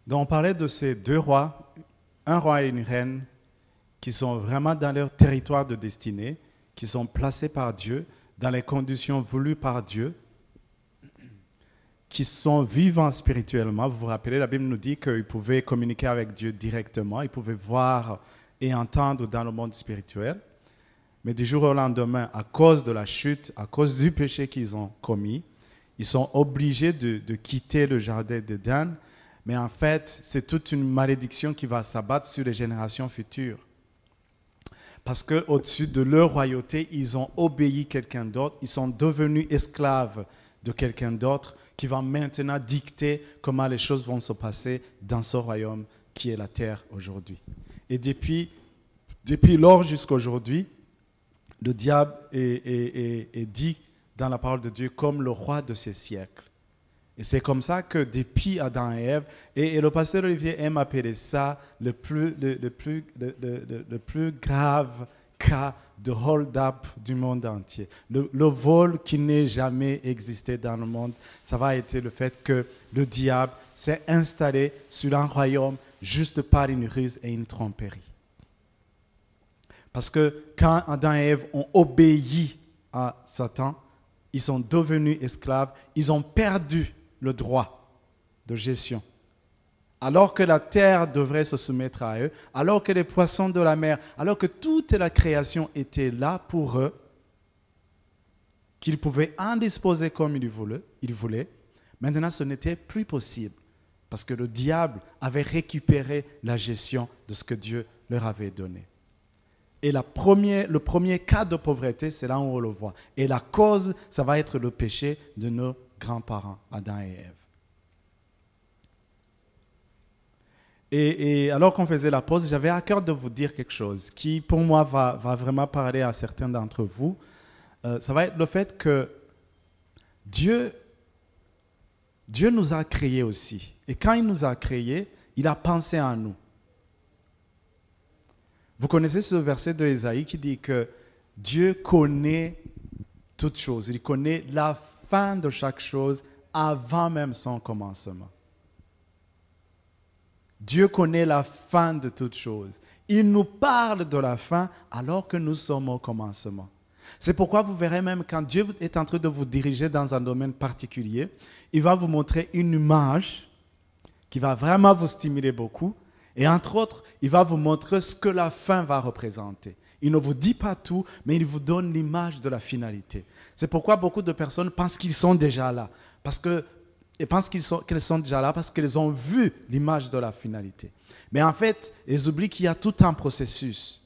Donc on parlait de ces deux rois, un roi et une reine, qui sont vraiment dans leur territoire de destinée, qui sont placés par Dieu, dans les conditions voulues par Dieu, qui sont vivants spirituellement. Vous vous rappelez, la Bible nous dit qu'ils pouvaient communiquer avec Dieu directement, ils pouvaient voir et entendre dans le monde spirituel. Mais du jour au lendemain, à cause de la chute, à cause du péché qu'ils ont commis, ils sont obligés de quitter le jardin d'Éden. Mais en fait, c'est toute une malédiction qui va s'abattre sur les générations futures. Parce qu'au-dessus de leur royauté, ils ont obéi quelqu'un d'autre, ils sont devenus esclaves de quelqu'un d'autre qui va maintenant dicter comment les choses vont se passer dans ce royaume qui est la terre aujourd'hui. Et depuis lors jusqu'à aujourd'hui, le diable est dit dans la parole de Dieu comme le roi de ces siècles. Et c'est comme ça que depuis Adam et Ève, et le pasteur Olivier aime appeler ça le plus grave cas de hold-up du monde entier. Le vol qui n'ait jamais existé dans le monde, ça va être le fait que le diable s'est installé sur un royaume juste par une ruse et une tromperie. Parce que quand Adam et Ève ont obéi à Satan, ils sont devenus esclaves, ils ont perdu le droit de gestion. Alors que la terre devrait se soumettre à eux, alors que les poissons de la mer, alors que toute la création était là pour eux, qu'ils pouvaient en disposer comme ils voulaient, maintenant ce n'était plus possible parce que le diable avait récupéré la gestion de ce que Dieu leur avait donné. Et le premier cas de pauvreté, c'est là où on le voit. Et la cause, ça va être le péché de nos grands-parents, Adam et Ève. Et alors qu'on faisait la pause, j'avais à cœur de vous dire quelque chose qui, pour moi, va vraiment parler à certains d'entre vous. Ça va être le fait que Dieu nous a créés aussi. Et quand il nous a créés, il a pensé à nous. Vous connaissez ce verset de Ésaïe qui dit que Dieu connaît toutes choses. Il connaît la fin de chaque chose avant même son commencement. Dieu connaît la fin de toutes choses. Il nous parle de la fin alors que nous sommes au commencement. C'est pourquoi vous verrez même quand Dieu est en train de vous diriger dans un domaine particulier, il va vous montrer une image qui va vraiment vous stimuler beaucoup. Et entre autres, il va vous montrer ce que la fin va représenter. Il ne vous dit pas tout, mais il vous donne l'image de la finalité. C'est pourquoi beaucoup de personnes pensent qu'ils sont déjà là. Elles pensent qu'elles sont déjà là parce qu'elles ont vu l'image de la finalité. Mais en fait, elles oublient qu'il y a tout un processus.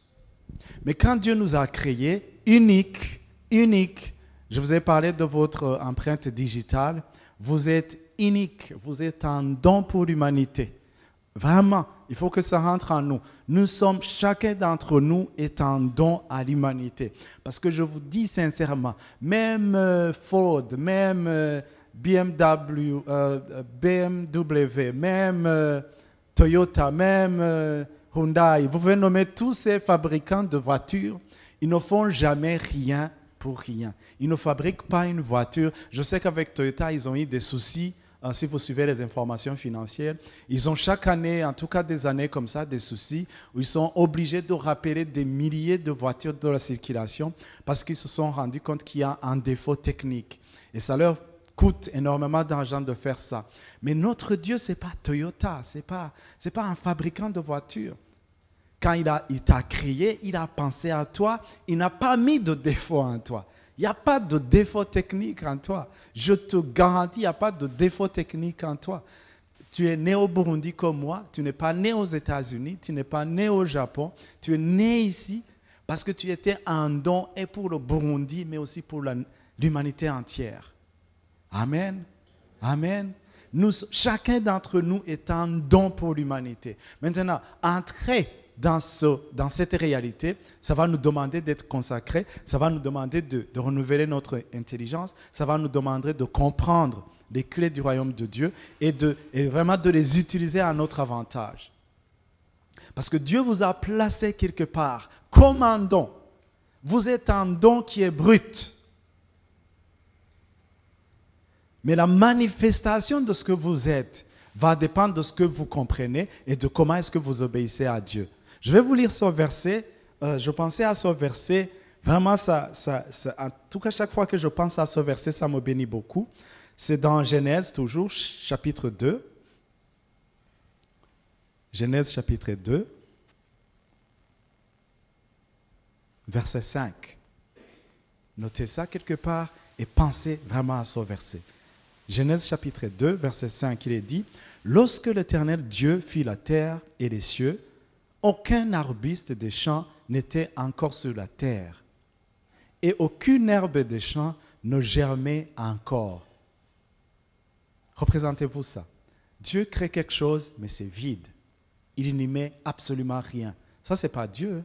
Mais quand Dieu nous a créés, uniques, je vous ai parlé de votre empreinte digitale, vous êtes unique, vous êtes un don pour l'humanité. Vraiment, il faut que ça rentre en nous. Chacun d'entre nous est un don à l'humanité. Parce que je vous dis sincèrement, même Ford, même BMW, même Toyota, même Hyundai, vous pouvez nommer tous ces fabricants de voitures, ils ne font jamais rien pour rien. Ils ne fabriquent pas une voiture. Je sais qu'avec Toyota, ils ont eu des soucis. Si vous suivez les informations financières, ils ont chaque année, en tout cas des années comme ça, des soucis où ils sont obligés de rappeler des milliers de voitures de la circulation parce qu'ils se sont rendus compte qu'il y a un défaut technique. Et ça leur coûte énormément d'argent de faire ça. Mais notre Dieu, ce n'est pas Toyota, ce n'est pas un fabricant de voitures. Quand il t'a créé, il a pensé à toi, il n'a pas mis de défaut en toi. Il n'y a pas de défaut technique en toi. Je te garantis, il n'y a pas de défaut technique en toi. Tu es né au Burundi comme moi, tu n'es pas né aux États-Unis, tu n'es pas né au Japon, tu es né ici parce que tu étais un don et pour le Burundi, mais aussi pour l'humanité entière. Amen. Amen. Chacun d'entre nous est un don pour l'humanité. Maintenant, entrer dans cette réalité, ça va nous demander d'être consacrés, ça va nous demander de renouveler notre intelligence, ça va nous demander de comprendre les clés du royaume de Dieu et vraiment de les utiliser à notre avantage. Parce que Dieu vous a placé quelque part comme un don. Vous êtes un don qui est brut. Mais la manifestation de ce que vous êtes va dépendre de ce que vous comprenez et de comment est-ce que vous obéissez à Dieu. Je vais vous lire ce verset. Je pensais à ce verset. Vraiment, en tout cas, chaque fois que je pense à ce verset, ça me bénit beaucoup. C'est dans Genèse, toujours, chapitre 2. Genèse, chapitre 2, verset 5. Notez ça quelque part et pensez vraiment à ce verset. Genèse, chapitre 2, verset 5, il est dit « Lorsque l'Éternel Dieu fit la terre et les cieux, aucun arbuste des champs n'était encore sur la terre, et aucune herbe des champs ne germait encore. » Représentez-vous ça. Dieu crée quelque chose, mais c'est vide. Il n'y met absolument rien. Ça, ce n'est pas Dieu.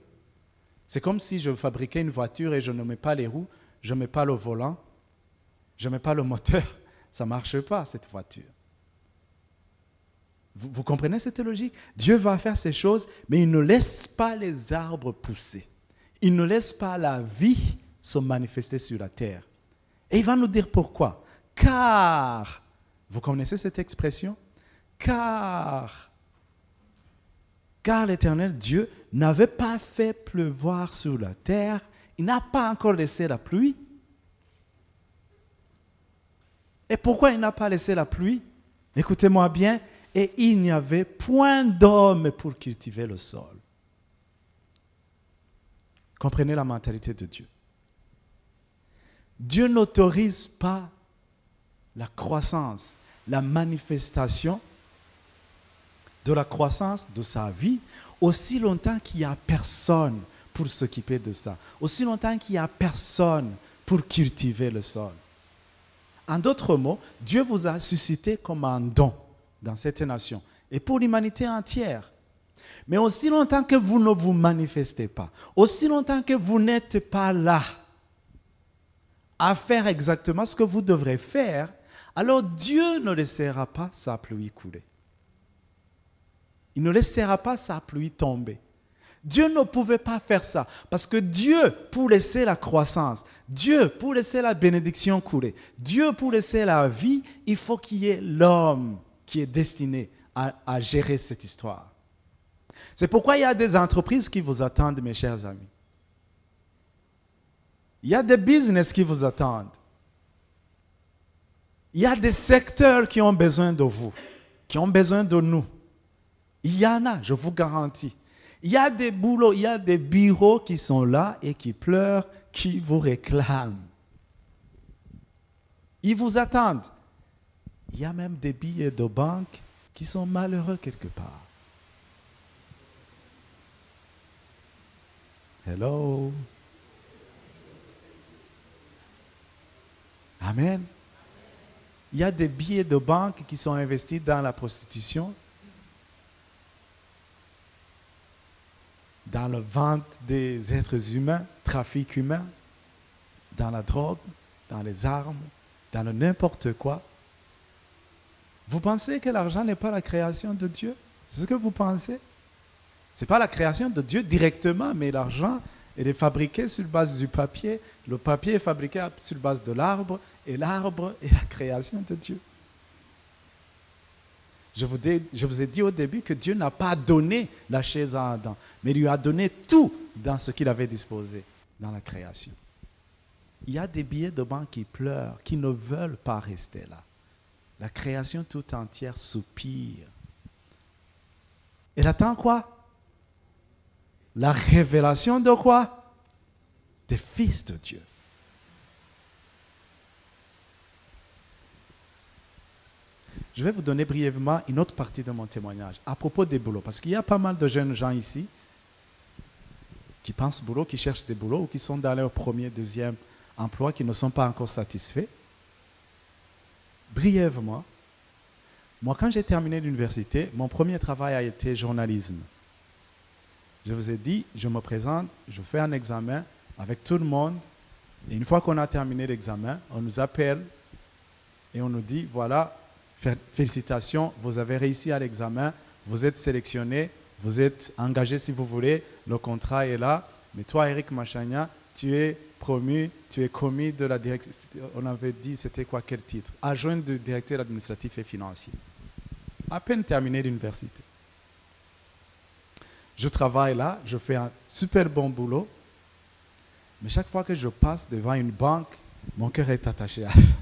C'est comme si je fabriquais une voiture et je ne mets pas les roues, je ne mets pas le volant, je ne mets pas le moteur. Ça ne marche pas, cette voiture. Vous comprenez cette logique? Dieu va faire ces choses, mais il ne laisse pas les arbres pousser. Il ne laisse pas la vie se manifester sur la terre. Et il va nous dire pourquoi. Car, vous connaissez cette expression? Car l'Éternel Dieu n'avait pas fait pleuvoir sur la terre, il n'a pas encore laissé la pluie. Et pourquoi il n'a pas laissé la pluie? Écoutez-moi bien, et il n'y avait point d'homme pour cultiver le sol. Comprenez la mentalité de Dieu. Dieu n'autorise pas la croissance, la manifestation de la croissance de sa vie, aussi longtemps qu'il n'y a personne pour s'occuper de ça, aussi longtemps qu'il n'y a personne pour cultiver le sol. En d'autres mots, Dieu vous a suscité comme un don dans cette nation et pour l'humanité entière. Mais aussi longtemps que vous ne vous manifestez pas, aussi longtemps que vous n'êtes pas là à faire exactement ce que vous devrez faire, alors Dieu ne laissera pas sa pluie couler. Il ne laissera pas sa pluie tomber. Dieu ne pouvait pas faire ça parce que Dieu, pour laisser la croissance, Dieu, pour laisser la bénédiction couler, Dieu, pour laisser la vie, il faut qu'il y ait l'homme qui est destiné à gérer cette histoire. C'est pourquoi il y a des entreprises qui vous attendent, mes chers amis. Il y a des business qui vous attendent. Il y a des secteurs qui ont besoin de vous, qui ont besoin de nous. Il y en a, je vous garantis. Il y a des boulots, il y a des bureaux qui sont là et qui pleurent, qui vous réclament. Ils vous attendent. Il y a même des billets de banque qui sont malheureux quelque part. Hello? Amen. Il y a des billets de banque qui sont investis dans la prostitution, dans la vente des êtres humains, trafic humain, dans la drogue, dans les armes, dans le n'importe quoi. Vous pensez que l'argent n'est pas la création de Dieu? C'est ce que vous pensez? Ce n'est pas la création de Dieu directement, mais l'argent, il est fabriqué sur base du papier. Le papier est fabriqué sur base de l'arbre, et l'arbre est la création de Dieu. Je vous ai dit au début que Dieu n'a pas donné la chaise à Adam, mais il lui a donné tout dans ce qu'il avait disposé dans la création. Il y a des billets de banque qui pleurent, qui ne veulent pas rester là. La création tout entière soupire. Elle attend quoi? La révélation de quoi? Des fils de Dieu. Je vais vous donner brièvement une autre partie de mon témoignage à propos des boulots, parce qu'il y a pas mal de jeunes gens ici qui pensent boulot, qui cherchent des boulots ou qui sont dans leur premier, deuxième emploi, qui ne sont pas encore satisfaits. Brièvement, moi quand j'ai terminé l'université, mon premier travail a été journalisme. Je vous ai dit, je me présente, je fais un examen avec tout le monde, et une fois qu'on a terminé l'examen, on nous appelle et on nous dit, voilà, félicitations, vous avez réussi à l'examen, vous êtes sélectionné, vous êtes engagé si vous voulez, le contrat est là, mais toi, Eric Machagna, tu es promu, tu es commis de la direction, on avait dit, c'était quoi, quel titre? Adjoint du directeur administratif et financier. à peine terminé l'université. Je travaille là, je fais un super bon boulot, mais chaque fois que je passe devant une banque, mon cœur est attaché à ça.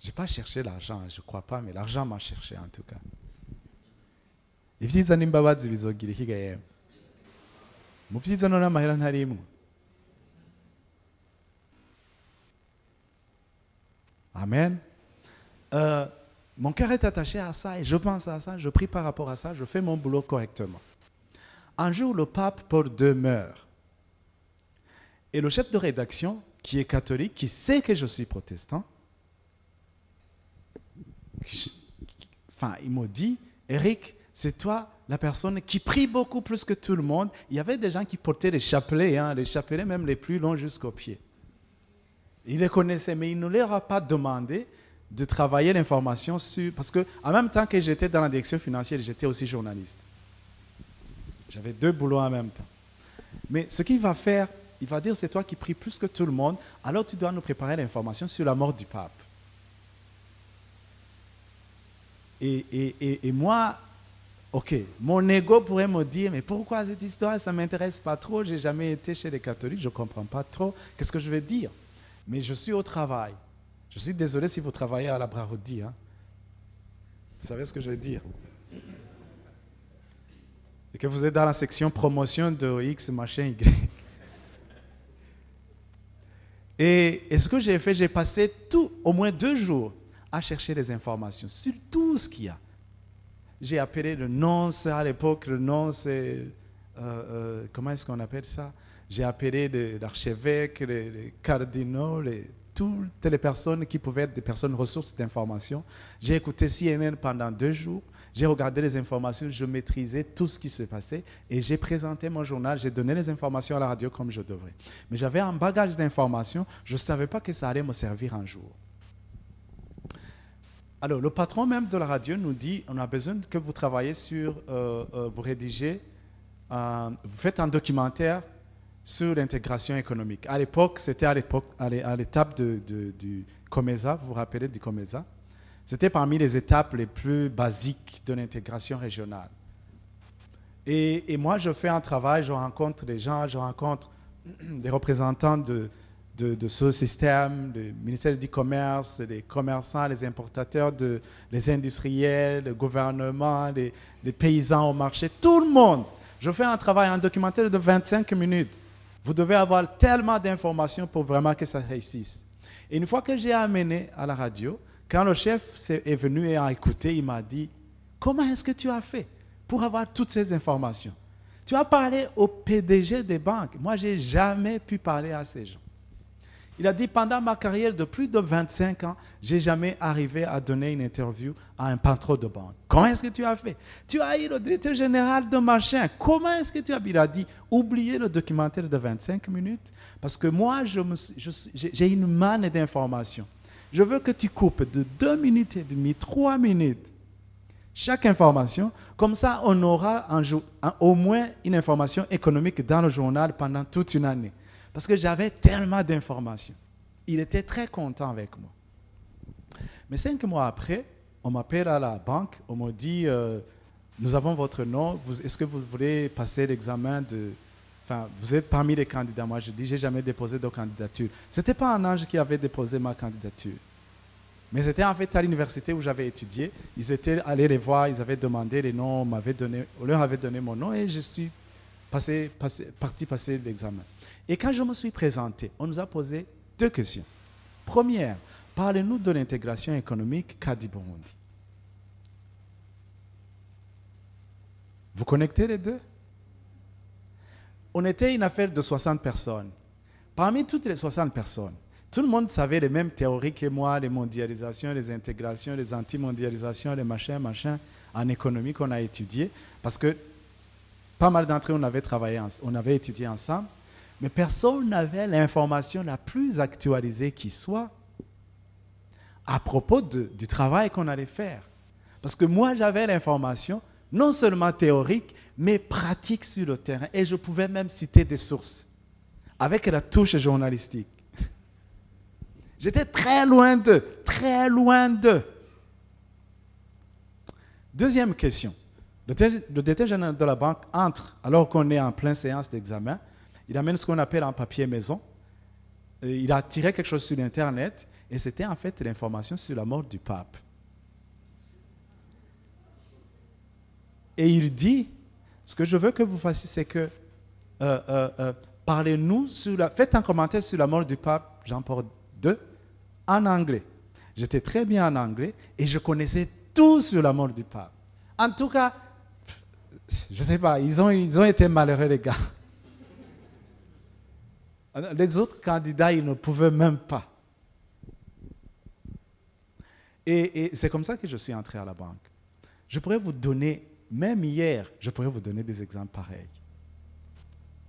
Je n'ai pas cherché l'argent, je ne crois pas, mais l'argent m'a cherché en tout cas. Ibyiza n'imbabazi bizogira ikigaye. Mu byiza none amahera ntarimwe. Amen. Mon cœur est attaché à ça et je pense à ça, je prie par rapport à ça, je fais mon boulot correctement. Un jour, le pape Paul II meurt. Et le chef de rédaction, qui est catholique, qui sait que je suis protestant, il m'a dit, Eric, c'est toi la personne qui prie beaucoup plus que tout le monde. Il y avait des gens qui portaient les chapelets, les chapelets même les plus longs jusqu'aux pieds. Il les connaissait, mais il ne leur a pas demandé de travailler l'information sur... Parce qu'en même temps que j'étais dans la direction financière, j'étais aussi journaliste. J'avais 2 boulots en même temps. Mais ce qu'il va faire, il va dire, c'est toi qui pries plus que tout le monde, alors tu dois nous préparer l'information sur la mort du pape. Et moi, ok, mon ego pourrait me dire, mais pourquoi cette histoire, ça ne m'intéresse pas trop, j'ai jamais été chez les catholiques, je ne comprends pas trop, qu'est-ce que je vais dire? Mais je suis au travail. Je suis désolé si vous travaillez à la Brahoudi. Vous savez ce que je veux dire? Et que vous êtes dans la section promotion de X, machin, Y. Et ce que j'ai fait, j'ai passé au moins 2 jours à chercher des informations sur tout ce qu'il y a. J'ai appelé le nonce à l'époque, le nonce, comment est-ce qu'on appelle ça? J'ai appelé l'archevêque, les cardinaux, toutes les personnes qui pouvaient être des personnes ressources d'information. J'ai écouté CNN pendant 2 jours. J'ai regardé les informations, je maîtrisais tout ce qui se passait et j'ai présenté mon journal, j'ai donné les informations à la radio comme je devrais. Mais j'avais un bagage d'informations, je ne savais pas que ça allait me servir un jour. Alors, le patron même de la radio nous dit, on a besoin que vous travaillez sur, vous rédigez, vous faites un documentaire sur l'intégration économique. À l'époque, c'était à l'étape du COMESA, vous vous rappelez du COMESA? C'était parmi les étapes les plus basiques de l'intégration régionale. Et moi, je fais un travail, je rencontre des gens, je rencontre des représentants de ce système, le ministère du Commerce, les commerçants, les importateurs, les industriels, le gouvernement, les paysans au marché, tout le monde. Je fais un travail, un documentaire de 25 minutes. Vous devez avoir tellement d'informations pour vraiment que ça réussisse. Et une fois que j'ai amené à la radio, quand le chef est venu et a écouté, il m'a dit, comment est-ce que tu as fait pour avoir toutes ces informations? Tu as parlé au PDG des banques. Moi, je n'ai jamais pu parler à ces gens. Il a dit, pendant ma carrière de plus de 25 ans, je n'ai jamais arrivé à donner une interview à un patron de banque. Comment est-ce que tu as fait? Tu as eu le directeur général de machin. Comment est-ce que tu as... Il a dit, oubliez le documentaire de 25 minutes, parce que moi, j'ai une manne d'informations. Je veux que tu coupes de 2 minutes et demie, 3 minutes, chaque information. Comme ça, on aura au moins une information économique dans le journal pendant toute une année. Parce que j'avais tellement d'informations. Il était très content avec moi. Mais 5 mois après, on m'appelle à la banque, on me dit, nous avons votre nom, est-ce que vous voulez passer l'examen de... Enfin, vous êtes parmi les candidats. Moi, je dis, je n'ai jamais déposé de candidature. Ce n'était pas un ange qui avait déposé ma candidature. Mais c'était en fait à l'université où j'avais étudié. Ils étaient allés les voir, ils avaient demandé les noms, on leur avait donné mon nom et je suis parti passer l'examen. Et quand je me suis présenté, on nous a posé 2 questions. Première, parlez-nous de l'intégration économique Kadi Burundi. Vous connectez les 2? On était une affaire de 60 personnes. Parmi toutes les 60 personnes, tout le monde savait les mêmes théories que moi, les mondialisations, les intégrations, les anti-mondialisations, les machins en économie qu'on a étudié, parce que pas mal d'entre eux, on avait étudié ensemble, mais personne n'avait l'information la plus actualisée qui soit à propos du travail qu'on allait faire. Parce que moi, j'avais l'information, non seulement théorique, mais pratique sur le terrain. Et je pouvais même citer des sources, avec la touche journalistique. J'étais très loin d'eux, très loin d'eux. Deuxième question. Le directeur général de la banque entre, alors qu'on est en pleine séance d'examen, il amène ce qu'on appelle un papier maison. Il a tiré quelque chose sur Internet et c'était en fait l'information sur la mort du pape. Et il dit, ce que je veux que vous fassiez, c'est que parlez-nous, faites un commentaire sur la mort du pape Jean-Paul II en anglais. J'étais très bien en anglais et je connaissais tout sur la mort du pape. En tout cas, je ne sais pas, ils ont été malheureux les gars. Les autres candidats, ils ne pouvaient même pas. Et c'est comme ça que je suis entré à la banque. Je pourrais vous donner, même hier, je pourrais vous donner des exemples pareils.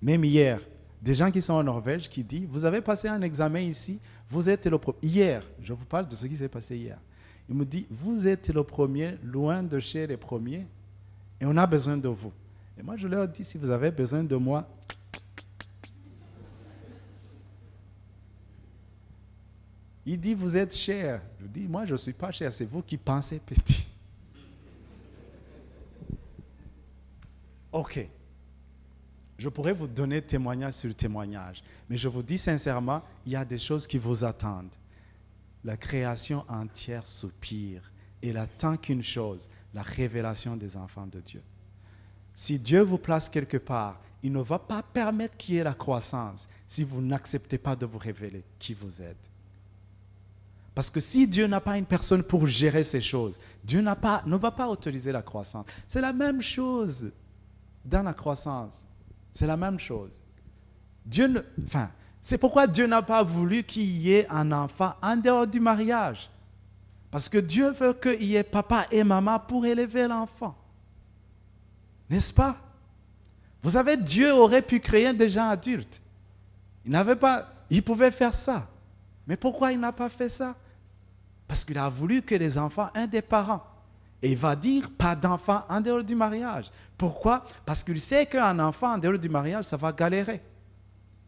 Même hier, des gens qui sont en Norvège qui disent, vous avez passé un examen ici, vous êtes le premier. Hier, je vous parle de ce qui s'est passé hier. Il me dit, vous êtes le premier, loin de chez les premiers, et on a besoin de vous. Et moi, je leur dis, si vous avez besoin de moi, il dit, vous êtes cher. Je dis, moi, je ne suis pas cher, c'est vous qui pensez petit. Ok. Je pourrais vous donner témoignage sur témoignage, mais je vous dis sincèrement, il y a des choses qui vous attendent. La création entière soupire et elle attend qu'une chose, la révélation des enfants de Dieu. Si Dieu vous place quelque part, il ne va pas permettre qu'il y ait la croissance si vous n'acceptez pas de vous révéler qui vous êtes. Parce que si Dieu n'a pas une personne pour gérer ces choses, Dieu ne va pas autoriser la croissance. C'est la même chose dans la croissance. C'est la même chose. C'est pourquoi Dieu n'a pas voulu qu'il y ait un enfant en dehors du mariage. Parce que Dieu veut qu'il y ait papa et maman pour élever l'enfant. N'est-ce pas? Vous savez, Dieu aurait pu créer des gens adultes. Il pouvait faire ça. Mais pourquoi il n'a pas fait ça? Parce qu'il a voulu que les enfants aient des parents. Et il va dire, pas d'enfant en dehors du mariage. Pourquoi? Parce qu'il sait qu'un enfant en dehors du mariage, ça va galérer.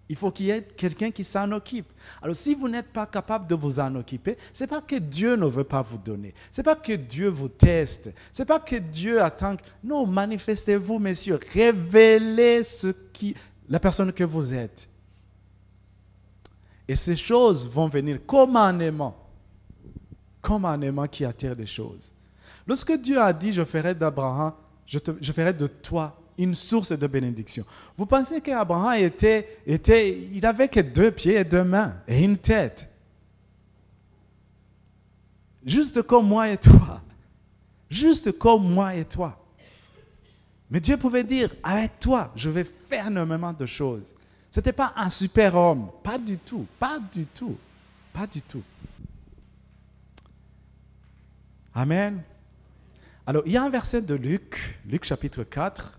Il faut qu'il y ait quelqu'un qui s'en occupe. Alors si vous n'êtes pas capable de vous en occuper, ce n'est pas que Dieu ne veut pas vous donner. Ce n'est pas que Dieu vous teste. Ce n'est pas que Dieu attend. Non, manifestez-vous, messieurs. Révélez la personne que vous êtes. Et ces choses vont venir comme un aimant qui attire des choses. Lorsque Dieu a dit, je ferai d'Abraham, je ferai de toi une source de bénédiction. Vous pensez qu'Abraham il n'avait que 2 pieds et 2 mains et une tête. Juste comme moi et toi. Juste comme moi et toi. Mais Dieu pouvait dire, avec toi, je vais faire énormément de choses. Ce n'était pas un super homme. Pas du tout. Pas du tout. Pas du tout. Amen. Alors, il y a un verset de Luc chapitre 4.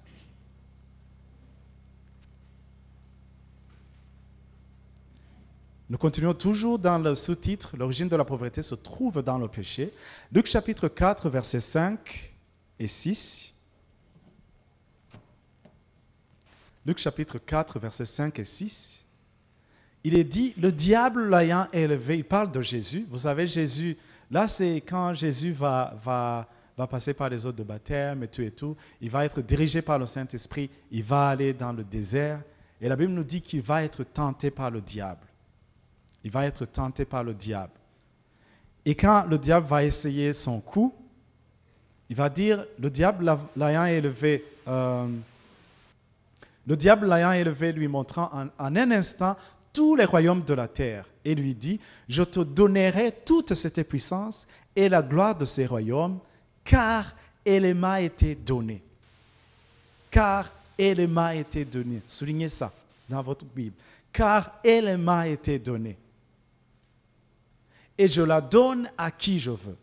Nous continuons toujours dans le sous-titre, l'origine de la pauvreté se trouve dans le péché. Luc chapitre 4, versets 5 et 6. Luc chapitre 4, versets 5 et 6. Il est dit, le diable l'ayant élevé, il parle de Jésus. Vous savez, Jésus, là c'est quand Jésus va passer par les eaux de baptême et tout. Il va être dirigé par le Saint-Esprit, il va aller dans le désert. Et la Bible nous dit qu'il va être tenté par le diable. Il va être tenté par le diable. Et quand le diable va essayer son coup, il va dire, le diable l'ayant élevé, lui montrant en un instant tous les royaumes de la terre et lui dit, je te donnerai toute cette puissance et la gloire de ces royaumes, car elle m'a été donnée. Car elle m'a été donnée. Soulignez ça dans votre Bible. Car elle m'a été donnée. Et je la donne à qui je veux.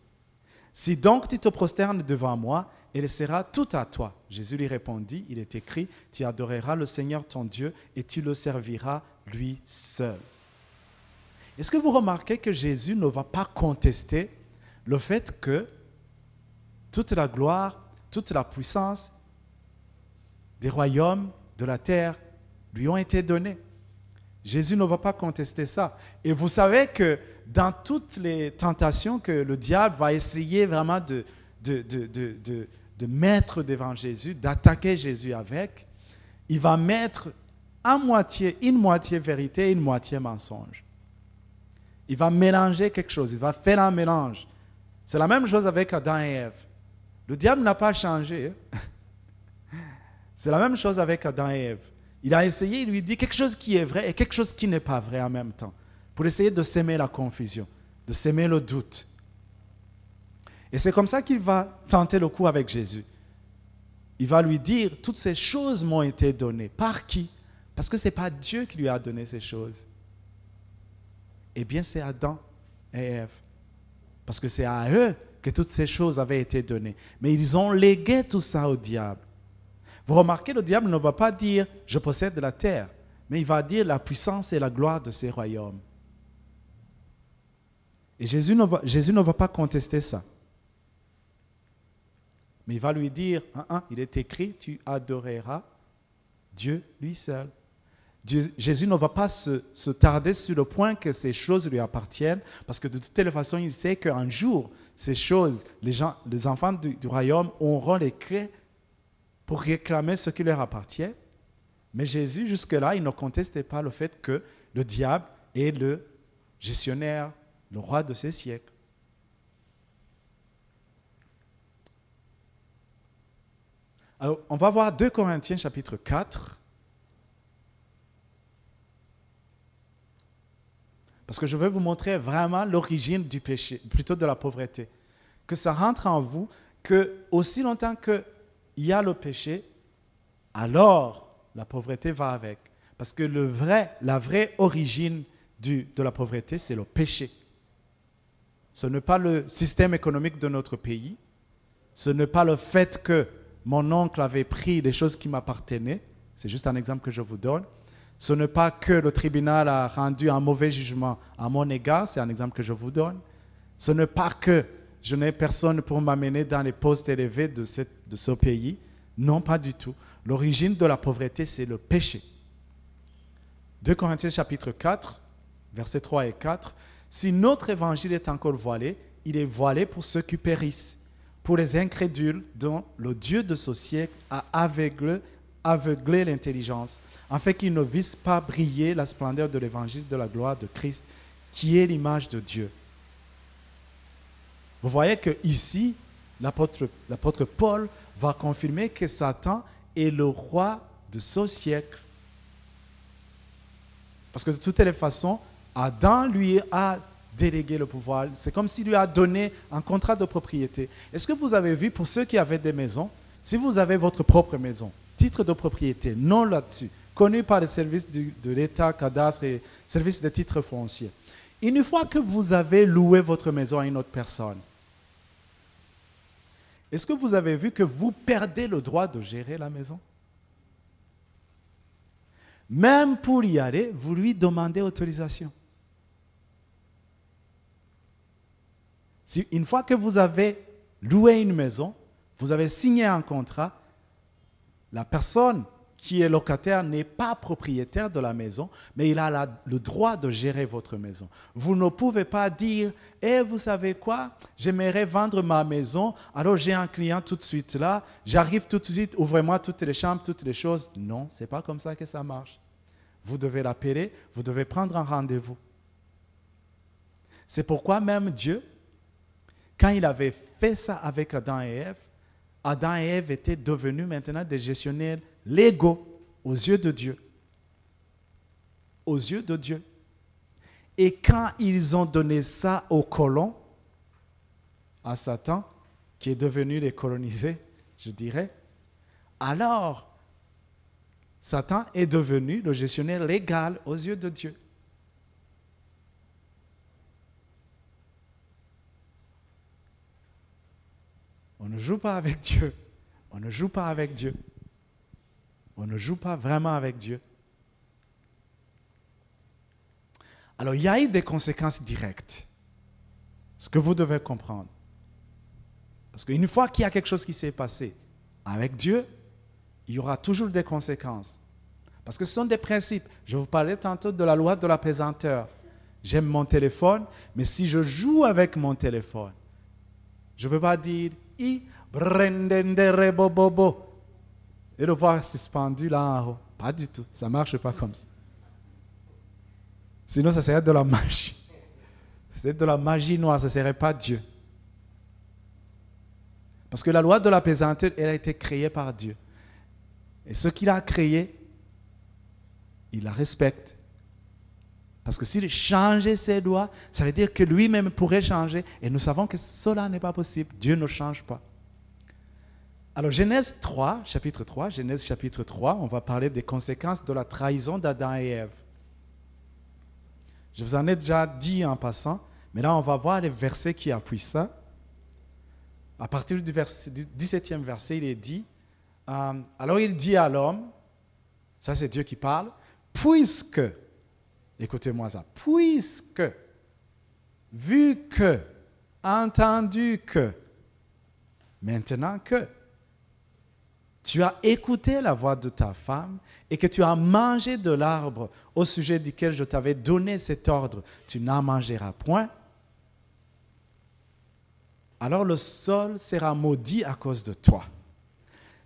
Si donc tu te prosternes devant moi, elle sera toute à toi. Jésus lui répondit, il est écrit, tu adoreras le Seigneur ton Dieu et tu le serviras lui seul. Est-ce que vous remarquez que Jésus ne va pas contester le fait que toute la gloire, toute la puissance des royaumes de la terre lui ont été donnés? Jésus ne va pas contester ça. Et vous savez que dans toutes les tentations que le diable va essayer vraiment de mettre devant Jésus, d'attaquer Jésus avec, il va mettre une moitié vérité et une moitié mensonge. Il va mélanger quelque chose, il va faire un mélange. C'est la même chose avec Adam et Ève. Le diable n'a pas changé. C'est la même chose avec Adam et Ève. Il a essayé, il lui dit quelque chose qui est vrai et quelque chose qui n'est pas vrai en même temps, pour essayer de s'aimer la confusion, de s'aimer le doute. Et c'est comme ça qu'il va tenter le coup avec Jésus. Il va lui dire, toutes ces choses m'ont été données. Par qui? Parce que ce n'est pas Dieu qui lui a donné ces choses. Eh bien, c'est Adam et Ève. Parce que c'est à eux que toutes ces choses avaient été données. Mais ils ont légué tout ça au diable. Vous remarquez, le diable ne va pas dire « je possède la terre », mais il va dire la puissance et la gloire de ces royaumes. Et Jésus ne va pas contester ça. Mais il va lui dire, il est écrit, tu adoreras Dieu lui seul. Jésus ne va pas se tarder sur le point que ces choses lui appartiennent, parce que de toutes les façons, il sait qu'un jour, ces choses, les enfants du royaume auront les clés pour réclamer ce qui leur appartient. Mais Jésus, jusque-là, il ne contestait pas le fait que le diable est le gestionnaire, le roi de ces siècles. Alors, on va voir 2 Corinthiens chapitre 4. Parce que je veux vous montrer vraiment l'origine du péché, plutôt de la pauvreté. Que ça rentre en vous, que aussi longtemps qu'il y a le péché, alors la pauvreté va avec. Parce que la vraie origine de la pauvreté, c'est le péché. Ce n'est pas le système économique de notre pays. Ce n'est pas le fait que mon oncle avait pris des choses qui m'appartenaient. C'est juste un exemple que je vous donne. Ce n'est pas que le tribunal a rendu un mauvais jugement à mon égard. C'est un exemple que je vous donne. Ce n'est pas que je n'ai personne pour m'amener dans les postes élevés de ce pays. Non, pas du tout. L'origine de la pauvreté, c'est le péché. 2 Corinthiens chapitre 4, versets 3 et 4. Si notre évangile est encore voilé, il est voilé pour ceux qui périssent, pour les incrédules dont le Dieu de ce siècle a aveuglé l'intelligence, afin qu'ils ne vissent pas briller la splendeur de l'évangile de la gloire de Christ, qui est l'image de Dieu. Vous voyez qu'ici, l'apôtre Paul va confirmer que Satan est le roi de ce siècle. Parce que de toutes les façons, Adam lui a délégué le pouvoir. C'est comme s'il lui a donné un contrat de propriété. Est-ce que vous avez vu, pour ceux qui avaient des maisons, si vous avez votre propre maison, titre de propriété, nom là-dessus, connu par les services de l'État, cadastre et services de titres fonciers. Une fois que vous avez loué votre maison à une autre personne, est-ce que vous avez vu que vous perdez le droit de gérer la maison? Même pour y aller, vous lui demandez autorisation. Une fois que vous avez loué une maison, vous avez signé un contrat, la personne qui est locataire n'est pas propriétaire de la maison, mais il a le droit de gérer votre maison. Vous ne pouvez pas dire « Eh, vous savez quoi? J'aimerais vendre ma maison, alors j'ai un client tout de suite là, j'arrive tout de suite, ouvrez-moi toutes les chambres, toutes les choses. » Non, ce n'est pas comme ça que ça marche. Vous devez l'appeler, vous devez prendre un rendez-vous. C'est pourquoi même Dieu, quand il avait fait ça avec Adam et Ève étaient devenus maintenant des gestionnaires légaux aux yeux de Dieu. Aux yeux de Dieu. Et quand ils ont donné ça aux colons, à Satan, qui est devenu les colonisés, je dirais, alors Satan est devenu le gestionnaire légal aux yeux de Dieu. On ne joue pas avec Dieu. On ne joue pas avec Dieu. On ne joue pas vraiment avec Dieu. Alors, il y a eu des conséquences directes. Ce que vous devez comprendre. Parce qu'une fois qu'il y a quelque chose qui s'est passé avec Dieu, il y aura toujours des conséquences. Parce que ce sont des principes. Je vous parlais tantôt de la loi de la pesanteur. J'aime mon téléphone, mais si je joue avec mon téléphone, je ne peux pas dire i, brendendere bobobo. Et le voir suspendu là en haut. Pas du tout, ça ne marche pas comme ça. Sinon, ça serait de la magie. C'est de la magie noire, ce ne serait pas Dieu. Parce que la loi de la pesanteur, elle a été créée par Dieu. Et ce qu'il a créé, il la respecte. Parce que s'il changeait ses lois, ça veut dire que lui-même pourrait changer. Et nous savons que cela n'est pas possible. Dieu ne change pas. Alors, Genèse 3, chapitre 3, Genèse chapitre 3, on va parler des conséquences de la trahison d'Adam et Ève. Je vous en ai déjà dit en passant, mais là, on va voir les versets qui appuient ça. À partir du 17e verset, il est dit, alors il dit à l'homme, ça c'est Dieu qui parle, puisque, écoutez-moi ça, puisque, vu que, entendu que, maintenant que, tu as écouté la voix de ta femme et que tu as mangé de l'arbre au sujet duquel je t'avais donné cet ordre, tu n'en mangeras point, alors le sol sera maudit à cause de toi.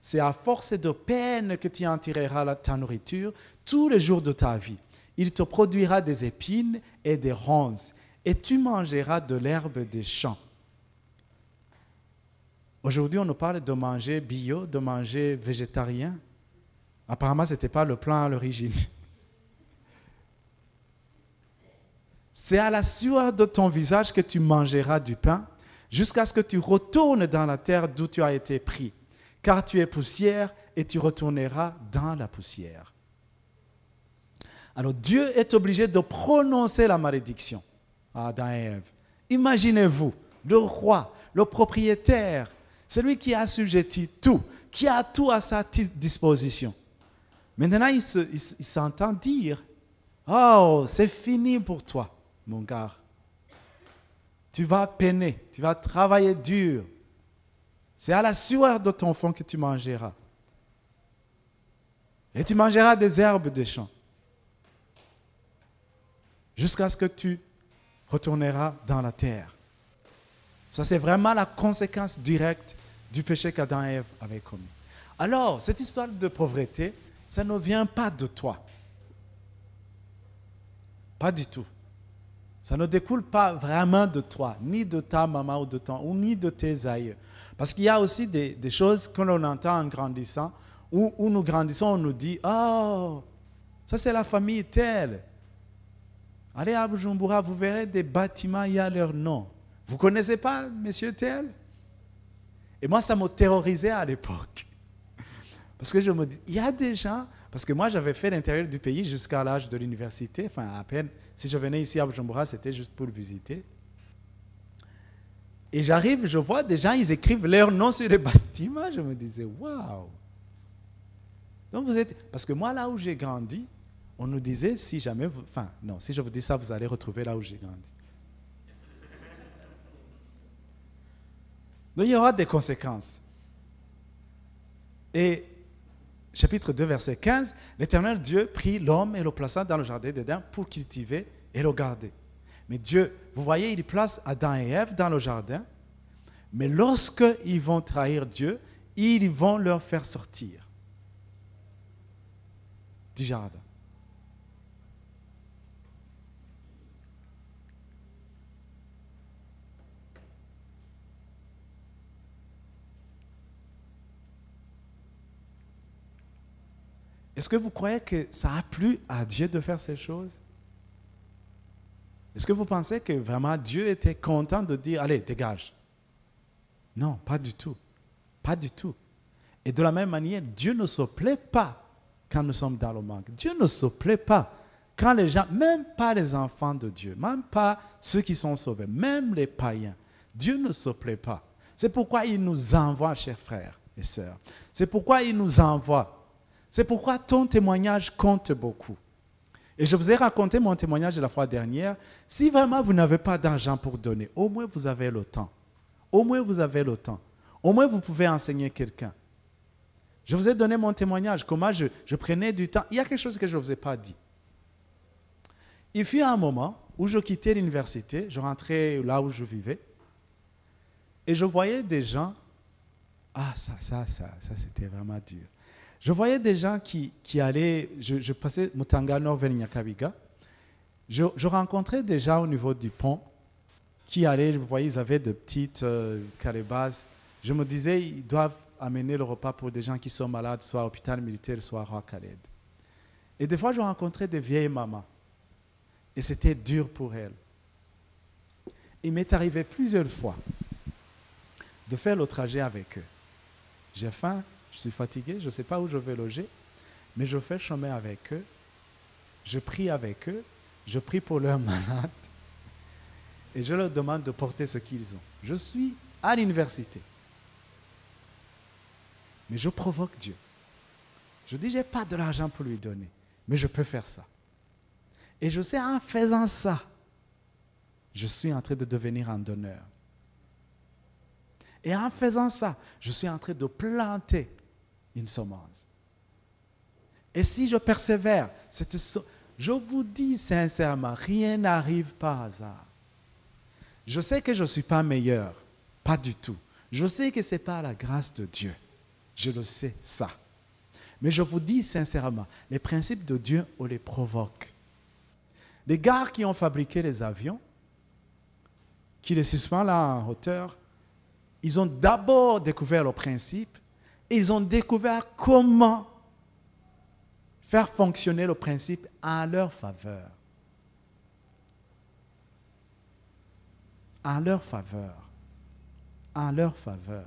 C'est à force de peine que tu en tireras ta nourriture tous les jours de ta vie. Il te produira des épines et des ronces, et tu mangeras de l'herbe des champs. Aujourd'hui, on nous parle de manger bio, de manger végétarien. Apparemment, ce n'était pas le plan à l'origine. C'est à la sueur de ton visage que tu mangeras du pain, jusqu'à ce que tu retournes dans la terre d'où tu as été pris. Car tu es poussière et tu retourneras dans la poussière. Alors Dieu est obligé de prononcer la malédiction à Adam et Ève. Imaginez-vous, le roi, le propriétaire, celui qui assujettit tout, qui a tout à sa disposition. Maintenant, il s'entend dire, « Oh, c'est fini pour toi, mon gars. Tu vas peiner, tu vas travailler dur. C'est à la sueur de ton front que tu mangeras. Et tu mangeras des herbes des champs. Jusqu'à ce que tu retourneras dans la terre. » Ça, c'est vraiment la conséquence directe du péché qu'Adam et Ève avaient commis. Alors, cette histoire de pauvreté, ça ne vient pas de toi. Pas du tout. Ça ne découle pas vraiment de toi, ni de ta maman ou ni de tes aïeux. Parce qu'il y a aussi des choses que l'on entend en grandissant, où nous grandissons, on nous dit « Oh, ça c'est la famille telle. Allez à Bujumbura, vous verrez des bâtiments, il y a leur nom. Vous ne connaissez pas monsieur tel ?» Et moi, ça m'a terrorisé à l'époque. Parce que je me dis, il y a des gens, parce que moi j'avais fait l'intérieur du pays jusqu'à l'âge de l'université, enfin à peine, si je venais ici à Bujumbura, c'était juste pour le visiter. Et j'arrive, je vois des gens, ils écrivent leur nom sur les bâtiments, je me disais, waouh. Donc vous êtes, parce que moi là où j'ai grandi, on nous disait, si jamais, si je vous dis ça, vous allez retrouver là où j'ai grandi. Donc il y aura des conséquences. Et chapitre 2, verset 15, l'Éternel Dieu prit l'homme et le plaça dans le jardin d'Éden pour cultiver et le garder. Mais Dieu, vous voyez, il place Adam et Ève dans le jardin, mais lorsqu'ils vont trahir Dieu, ils vont leur faire sortir du jardin. Est-ce que vous croyez que ça a plu à Dieu de faire ces choses? Est-ce que vous pensez que vraiment Dieu était content de dire « Allez, dégage » ? Non, pas du tout. Pas du tout. Et de la même manière, Dieu ne se plaît pas quand nous sommes dans le manque. Dieu ne se plaît pas quand les gens, même pas les enfants de Dieu, même pas ceux qui sont sauvés, même les païens, Dieu ne se plaît pas. C'est pourquoi il nous envoie, chers frères et sœurs. C'est pourquoi il nous envoie. C'est pourquoi ton témoignage compte beaucoup. Et je vous ai raconté mon témoignage de la fois dernière. Si vraiment vous n'avez pas d'argent pour donner, au moins vous avez le temps. Au moins vous avez le temps. Au moins vous pouvez enseigner quelqu'un. Je vous ai donné mon témoignage, comment je prenais du temps. Il y a quelque chose que je ne vous ai pas dit. Il fut un moment où je quittais l'université, je rentrais là où je vivais, et je voyais des gens Ah, ça c'était vraiment dur. Je voyais des gens qui allaient, je passais Mutanga Nord vers Nyakabiga, je rencontrais des gens au niveau du pont qui allaient, vous voyez, ils avaient de petites calebasses. Je me disais, ils doivent amener le repas pour des gens qui sont malades, soit à l'hôpital militaire, soit à Roi Khaled. Et des fois, je rencontrais des vieilles mamans. Et c'était dur pour elles. Il m'est arrivé plusieurs fois de faire le trajet avec eux. J'ai faim, je suis fatigué, je ne sais pas où je vais loger, mais je fais le chemin avec eux, je prie avec eux, je prie pour leurs malades et je leur demande de porter ce qu'ils ont. Je suis à l'université, mais je provoque Dieu. Je dis, je n'ai pas de l'argent pour lui donner, mais je peux faire ça. Et je sais, en faisant ça, je suis en train de devenir un donneur. Et en faisant ça, je suis en train de planter une semence. Et si je persévère, je vous dis sincèrement, rien n'arrive par hasard. Je sais que je ne suis pas meilleur, pas du tout. Je sais que ce n'est pas la grâce de Dieu. Je le sais, ça. Mais je vous dis sincèrement, les principes de Dieu, on les provoque. Les gars qui ont fabriqué les avions, qui les suspendent là en hauteur, ils ont d'abord découvert le principe et ils ont découvert comment faire fonctionner le principe en leur faveur. En leur faveur. En leur faveur.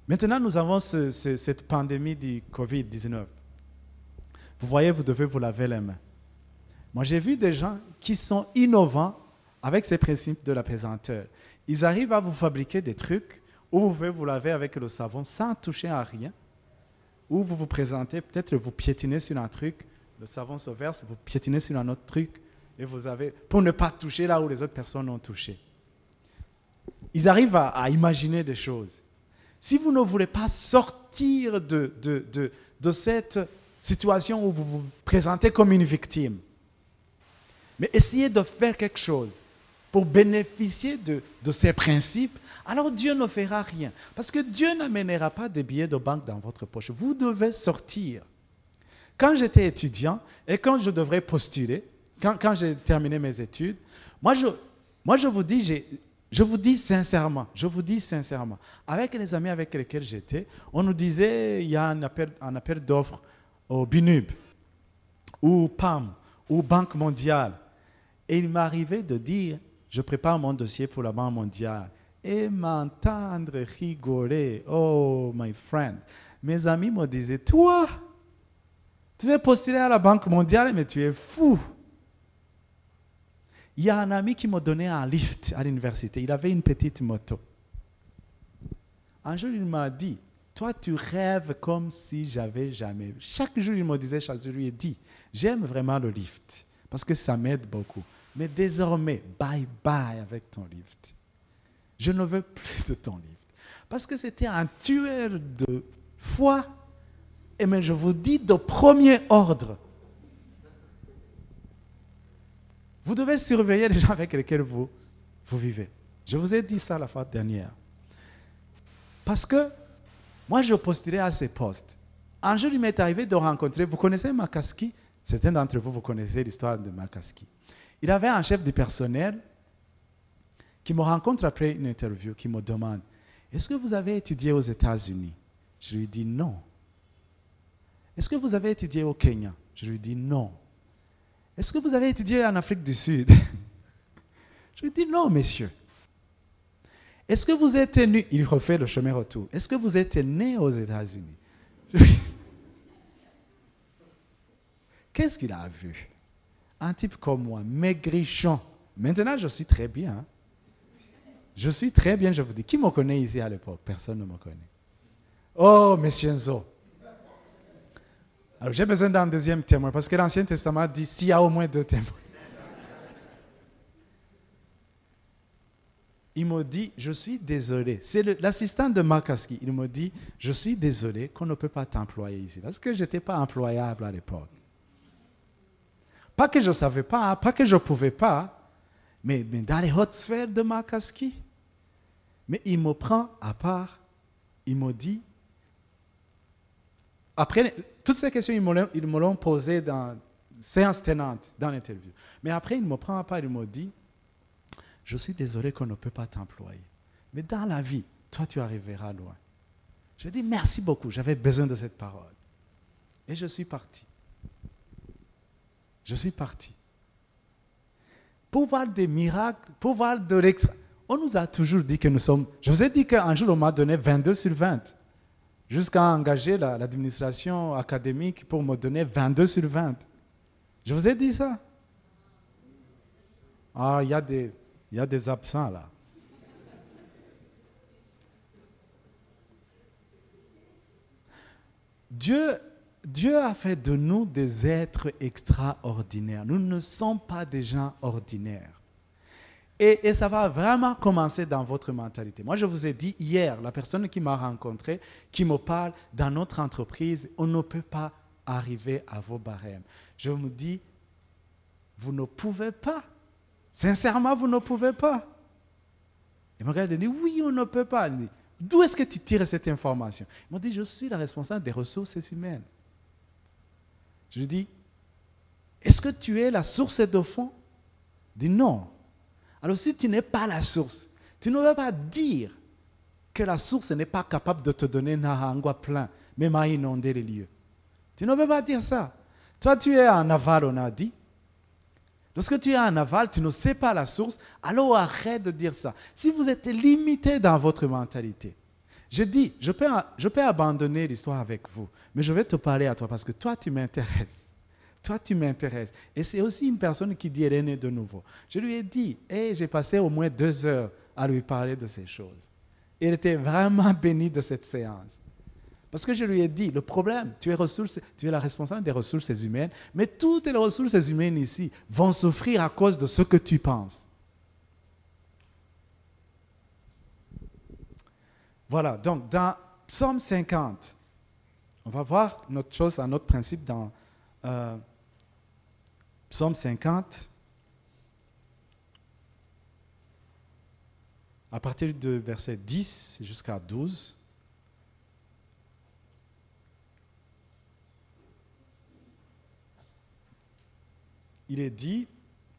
Maintenant, nous avons cette pandémie du Covid-19. Vous voyez, vous devez vous laver les mains. Moi, j'ai vu des gens qui sont innovants avec ces principes de la pesanteur. Ils arrivent à vous fabriquer des trucs où vous pouvez vous laver avec le savon sans toucher à rien, où vous vous présentez, peut-être vous piétinez sur un truc, le savon se verse, vous piétinez sur un autre truc, et vous avez, pour ne pas toucher là où les autres personnes ont touché. Ils arrivent à imaginer des choses. Si vous ne voulez pas sortir de cette situation où vous vous présentez comme une victime, mais essayez de faire quelque chose pour bénéficier de ces principes, alors Dieu ne fera rien. Parce que Dieu n'amènera pas des billets de banque dans votre poche. Vous devez sortir. Quand j'étais étudiant et quand je devrais postuler, quand j'ai terminé mes études, moi je vous dis sincèrement, avec les amis avec lesquels j'étais, on nous disait il y a un appel d'offres au BNUB, ou PAM, ou Banque mondiale. Et il m'arrivait de dire, je prépare mon dossier pour la Banque mondiale. Et m'entendre rigoler, oh my friend. Mes amis me disaient, toi, tu veux postuler à la Banque mondiale, mais tu es fou. Il y a un ami qui m'a donné un lift à l'université. Il avait une petite moto. Un jour, il m'a dit, toi, tu rêves comme si j'avais jamais... Chaque jour, il me disait, je lui ai dit, j'aime vraiment le lift, parce que ça m'aide beaucoup. Mais désormais, bye bye avec ton lift. Je ne veux plus de ton lift. Parce que c'était un tueur de foi, et mais je vous dis de premier ordre. Vous devez surveiller les gens avec lesquels vous vivez. Je vous ai dit ça la fois dernière. Parce que moi, je postulais à ces postes. Un jour, il m'est arrivé de rencontrer, vous connaissez Makaski? Certains d'entre vous connaissez l'histoire de Makaski. Il avait un chef du personnel qui me rencontre après une interview, qui me demande, est-ce que vous avez étudié aux États-Unis? Je lui dis non. Est-ce que vous avez étudié au Kenya? Je lui dis non. Est-ce que vous avez étudié en Afrique du Sud? Je lui dis non, monsieur. Est-ce que vous êtes né? Il refait le chemin retour. Est-ce que vous êtes né aux États-Unis? Qu'est-ce qu'il a vu? Un type comme moi, maigrichon. Maintenant, je suis très bien. Je suis très bien, je vous dis. Qui me connaît ici à l'époque? Personne ne me connaît. Oh, monsieur Nzo. Alors, j'ai besoin d'un deuxième témoin, parce que l'Ancien Testament dit s'il y a au moins 2 témoins. Il me dit, je suis désolé. C'est l'assistant de Makaski. Il me dit, je suis désolé qu'on ne peut pas t'employer ici, parce que je n'étais pas employable à l'époque. Pas que je ne savais pas, pas que je ne pouvais pas, mais dans les hautes sphères de Makaski. Mais il me prend à part il m'a dit, après, toutes ces questions, ils me l'ont posées dans séance tenante, dans l'interview. Mais après, il ne me prend pas, il me dit, je suis désolé qu'on ne peut pas t'employer. Mais dans la vie, toi, tu arriveras loin. Je dis, merci beaucoup, j'avais besoin de cette parole. Et je suis parti. Je suis parti. Pour voir des miracles, pour voir de l'extra. On nous a toujours dit que nous sommes... Je vous ai dit qu'un jour, on m'a donné 22 sur 20. Jusqu'à engager l'administration académique pour me donner 22 sur 20. Je vous ai dit ça. Ah, il y a des absents là. Dieu a fait de nous des êtres extraordinaires. Nous ne sommes pas des gens ordinaires. Et ça va vraiment commencer dans votre mentalité. Moi, je vous ai dit hier, la personne qui m'a rencontré, qui me parle, dans notre entreprise, on ne peut pas arriver à vos barèmes. Je me dis, vous ne pouvez pas. Sincèrement, vous ne pouvez pas. Il me regarde et dit, oui, on ne peut pas. Il dit, d'où est-ce que tu tires cette information? Il m'a dit, je suis la responsable des ressources humaines. Je lui dis, est-ce que tu es la source de fond? Il dit, non. Alors si tu n'es pas la source, tu ne vas pas dire que la source n'est pas capable de te donner Nahangwa plein, même à inonder les lieux. Tu ne peux pas dire ça. Toi, tu es en aval, on a dit. Lorsque tu es en aval, tu ne sais pas la source, alors arrête de dire ça. Si vous êtes limité dans votre mentalité, je dis, je peux abandonner l'histoire avec vous, mais je vais te parler à toi parce que toi, tu m'intéresses. Toi, tu m'intéresses. Et c'est aussi une personne qui dit, elle est née de nouveau. Je lui ai dit, et j'ai passé au moins 2 heures à lui parler de ces choses. Il était vraiment béni de cette séance. Parce que je lui ai dit, le problème, tu es la responsable des ressources humaines, mais toutes les ressources humaines ici vont souffrir à cause de ce que tu penses. Voilà, donc dans Psaume 50, on va voir notre chose, un autre principe dans Psaume 50, à partir de verset 10 jusqu'à 12. Il est dit,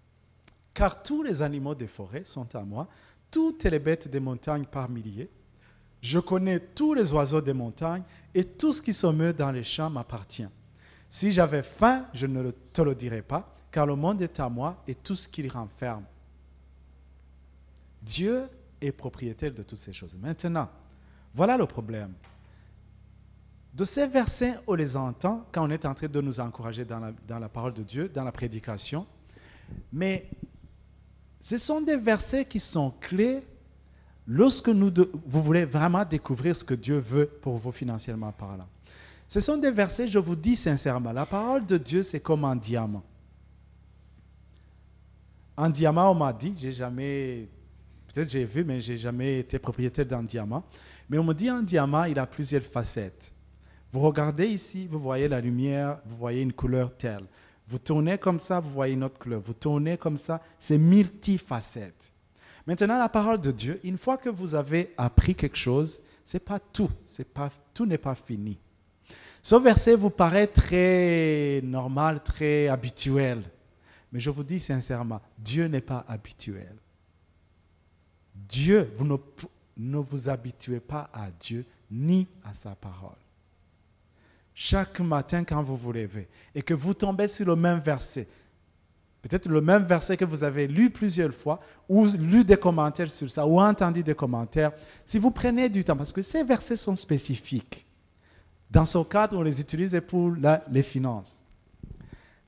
« Car tous les animaux des forêts sont à moi, toutes les bêtes des montagnes par milliers. Je connais tous les oiseaux des montagnes et tout ce qui se meut dans les champs m'appartient. Si j'avais faim, je ne te le dirais pas, car le monde est à moi et tout ce qu'il renferme. » Dieu est propriétaire de toutes ces choses. Maintenant, voilà le problème. De ces versets, on les entend quand on est en train de nous encourager dans la parole de Dieu, dans la prédication. Mais ce sont des versets qui sont clés lorsque vous voulez vraiment découvrir ce que Dieu veut pour vous financièrement parlant. Ce sont des versets, je vous dis sincèrement, la parole de Dieu, c'est comme un diamant. Un diamant, on m'a dit, peut-être j'ai vu, mais je n'ai jamais été propriétaire d'un diamant. Mais on me dit un diamant, il a plusieurs facettes. Vous regardez ici, vous voyez la lumière, vous voyez une couleur telle. Vous tournez comme ça, vous voyez une autre couleur. Vous tournez comme ça, c'est multifacettes. Maintenant, la parole de Dieu, une fois que vous avez appris quelque chose, c'est pas tout. Tout n'est pas fini. Ce verset vous paraît très normal, très habituel. Mais je vous dis sincèrement, Dieu n'est pas habituel. Dieu, vous ne vous habituez pas à Dieu ni à sa parole. Chaque matin, quand vous vous levez et que vous tombez sur le même verset, peut-être le même verset que vous avez lu plusieurs fois, ou lu des commentaires sur ça, ou entendu des commentaires, si vous prenez du temps, parce que ces versets sont spécifiques. Dans ce cadre, on les utilise pour les finances.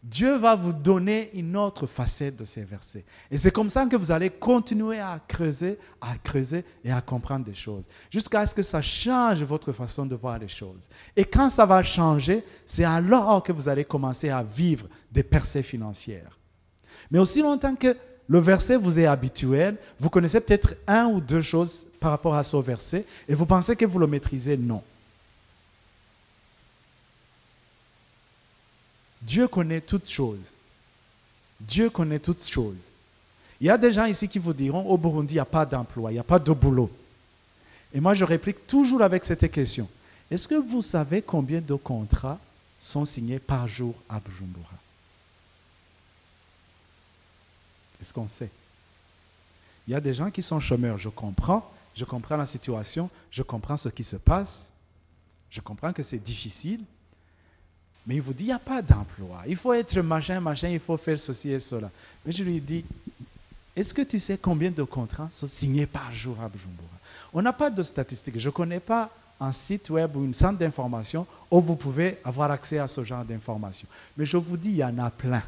Dieu va vous donner une autre facette de ces versets. Et c'est comme ça que vous allez continuer à creuser et à comprendre des choses. Jusqu'à ce que ça change votre façon de voir les choses. Et quand ça va changer, c'est alors que vous allez commencer à vivre des percées financières. Mais aussi longtemps que le verset vous est habituel, vous connaissez peut-être 1 ou 2 choses par rapport à ce verset et vous pensez que vous le maîtrisez, non. Dieu connaît toutes choses. Dieu connaît toutes choses. Il y a des gens ici qui vous diront, au Burundi, il n'y a pas d'emploi, il n'y a pas de boulot. Et moi, je réplique toujours avec cette question. Est-ce que vous savez combien de contrats sont signés par jour à Bujumbura? Est-ce qu'on sait? Il y a des gens qui sont chômeurs, je comprends la situation, je comprends ce qui se passe, je comprends que c'est difficile, mais il vous dit, il n'y a pas d'emploi, il faut être machin, il faut faire ceci et cela. Mais je lui dis, est-ce que tu sais combien de contrats sont signés par jour à Bujumbura? On n'a pas de statistiques, je ne connais pas un site web ou une centre d'information où vous pouvez avoir accès à ce genre d'informations. Mais je vous dis, il y en a plein.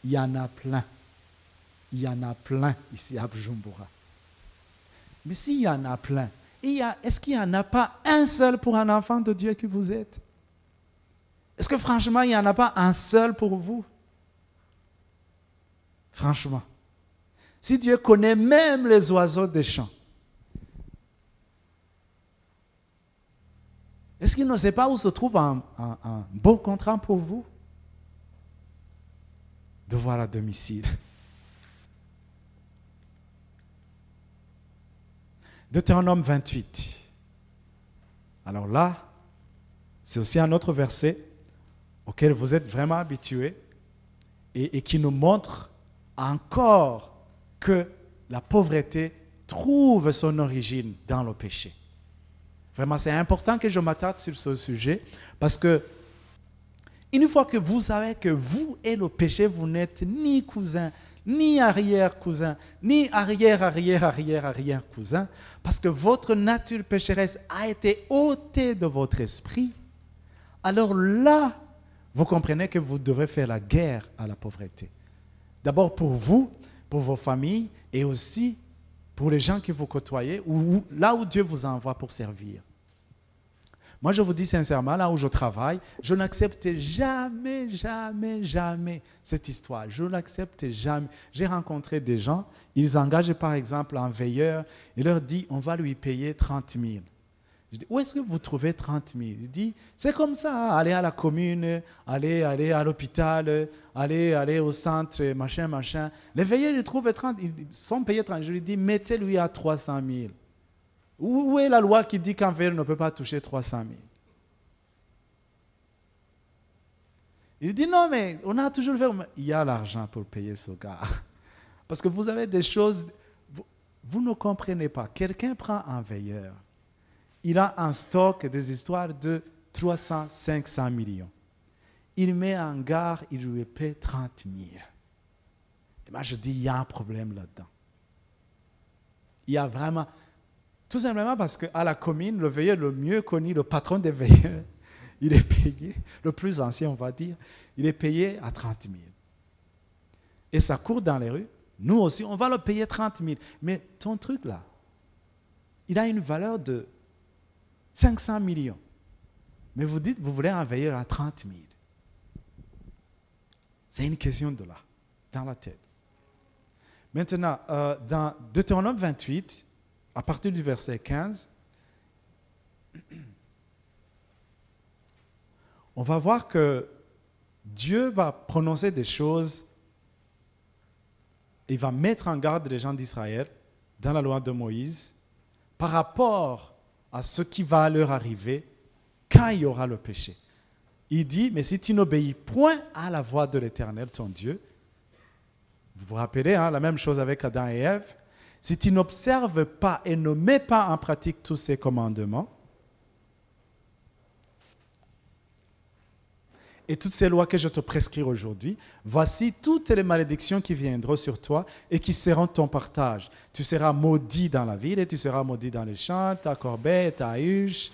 Il y en a plein. Il y en a plein ici à Bujumbura. Mais s'il y en a plein, est-ce qu'il n'y en a pas un seul pour un enfant de Dieu que vous êtes? Est-ce que franchement, il n'y en a pas un seul pour vous? Franchement. Si Dieu connaît même les oiseaux des champs, est-ce qu'il ne sait pas où se trouve un bon contrat pour vous? Devoir à domicile. Deutéronome 28. Alors là, c'est aussi un autre verset auquel vous êtes vraiment habitués et qui nous montre encore que la pauvreté trouve son origine dans le péché. Vraiment, c'est important que je m'attarde sur ce sujet parce que une fois que vous savez que vous et le péché, vous n'êtes ni cousins, ni arrière-cousin, ni arrière-cousin, parce que votre nature pécheresse a été ôtée de votre esprit, alors là, vous comprenez que vous devez faire la guerre à la pauvreté. D'abord pour vous, pour vos familles, et aussi pour les gens que vous côtoyez, ou là où Dieu vous envoie pour servir. Moi, je vous dis sincèrement, là où je travaille, je n'accepte jamais cette histoire. Je n'accepte jamais. J'ai rencontré des gens, ils engagent par exemple un veilleur, il leur dit, on va lui payer 30 000. Je dis, où est-ce que vous trouvez 30 000? Il dit, c'est comme ça, aller à la commune, aller à l'hôpital, aller au centre, machin. Les veilleurs, ils trouvent 30, ils sont payés 30 000. Je lui dis, mettez-lui à 300 000. Où est la loi qui dit qu'un veilleur ne peut pas toucher 300 000? Il dit non, mais on a toujours fait. Il y a l'argent pour payer ce gars. Parce que vous avez des choses, vous ne comprenez pas. Quelqu'un prend un veilleur, il a un stock des histoires de 300, 500 millions. Il met en gare, il lui paie 30 000. Et moi je dis, il y a un problème là-dedans. Il y a vraiment. Tout simplement parce qu'à la commune, le veilleur le mieux connu, le patron des veilleurs, il est payé, le plus ancien on va dire, il est payé à 30 000. Et ça court dans les rues, nous aussi, on va le payer 30 000. Mais ton truc là, il a une valeur de 500 millions. Mais vous dites, vous voulez un veilleur à 30 000. C'est une question de là, dans la tête. Maintenant, dans Deutéronome 28, à partir du verset 15, on va voir que Dieu va prononcer des choses, il va mettre en garde les gens d'Israël dans la loi de Moïse par rapport à ce qui va leur arriver quand il y aura le péché. Il dit, mais si tu n'obéis point à la voix de l'Éternel, ton Dieu, vous vous rappelez, la même chose avec Adam et Ève, si tu n'observes pas et ne mets pas en pratique tous ces commandements et toutes ces lois que je te prescris aujourd'hui, voici toutes les malédictions qui viendront sur toi et qui seront ton partage. Tu seras maudit dans la ville et tu seras maudit dans les champs, ta corbeille et ta huche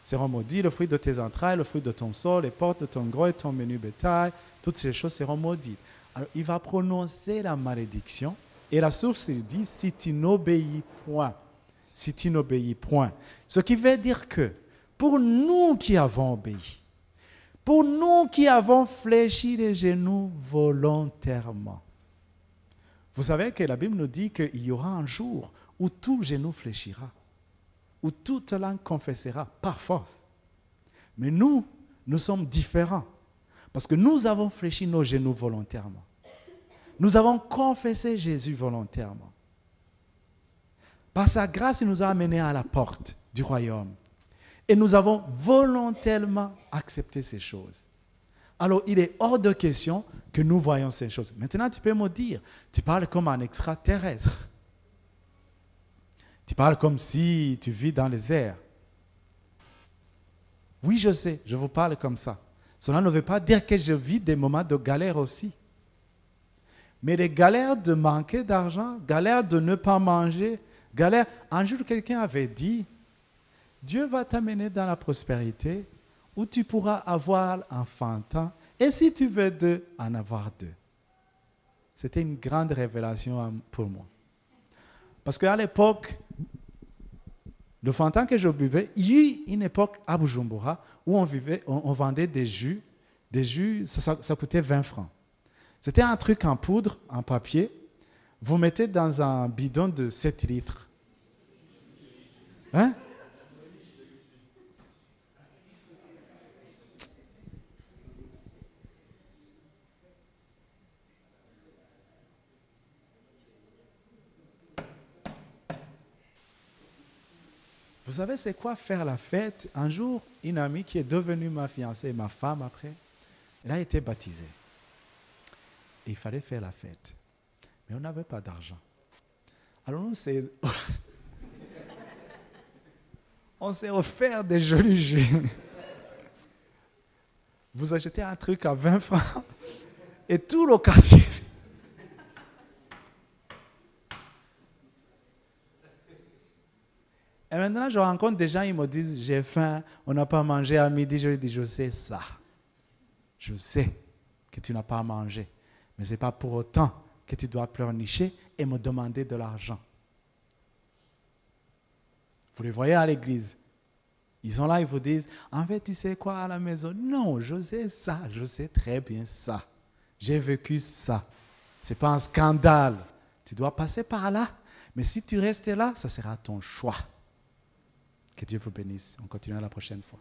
seront maudits, le fruit de tes entrailles, le fruit de ton sol, les portes de ton gros et ton menu bétail, toutes ces choses seront maudites. Alors il va prononcer la malédiction. Et la source, il dit, si tu n'obéis point. Si tu n'obéis point. Ce qui veut dire que, pour nous qui avons obéi, pour nous qui avons fléchi les genoux volontairement, vous savez que la Bible nous dit qu'il y aura un jour où tout genou fléchira, où toute langue confessera par force. Mais nous sommes différents, parce que nous avons fléchi nos genoux volontairement. Nous avons confessé Jésus volontairement. Par sa grâce, il nous a amenés à la porte du royaume. Et nous avons volontairement accepté ces choses. Alors, il est hors de question que nous voyons ces choses. Maintenant, tu peux me dire, tu parles comme un extraterrestre. Tu parles comme si tu vis dans les airs. Oui, je sais, je vous parle comme ça. Cela ne veut pas dire que je vis des moments de galère aussi. Mais les galères de manquer d'argent, galères de ne pas manger, galères... Un jour, quelqu'un avait dit, Dieu va t'amener dans la prospérité où tu pourras avoir enfantin. Et si tu veux deux, en avoir deux. C'était une grande révélation pour moi. Parce qu'à l'époque, le fantin que je buvais, il y a eu une époque à Bujumbura où on vendait des jus. Des jus, ça coûtait 20 francs. C'était un truc en poudre, en papier. Vous mettez dans un bidon de 7 litres. Hein? Vous savez, c'est quoi faire la fête? Un jour, une amie qui est devenue ma fiancée, ma femme après, elle a été baptisée. Et il fallait faire la fête. Mais on n'avait pas d'argent. Alors on s'est offert des jolis jus. Vous achetez un truc à 20 francs et tout le quartier. Et maintenant, je rencontre des gens, ils me disent, j'ai faim, on n'a pas mangé à midi. Je lui dis, je sais ça. Je sais que tu n'as pas mangé. Mais ce n'est pas pour autant que tu dois pleurnicher et me demander de l'argent. Vous les voyez à l'église. Ils sont là, ils vous disent, en fait, tu sais quoi à la maison? Non, je sais ça, je sais très bien ça. J'ai vécu ça. Ce n'est pas un scandale. Tu dois passer par là. Mais si tu restes là, ça sera ton choix. Que Dieu vous bénisse. On continuera la prochaine fois.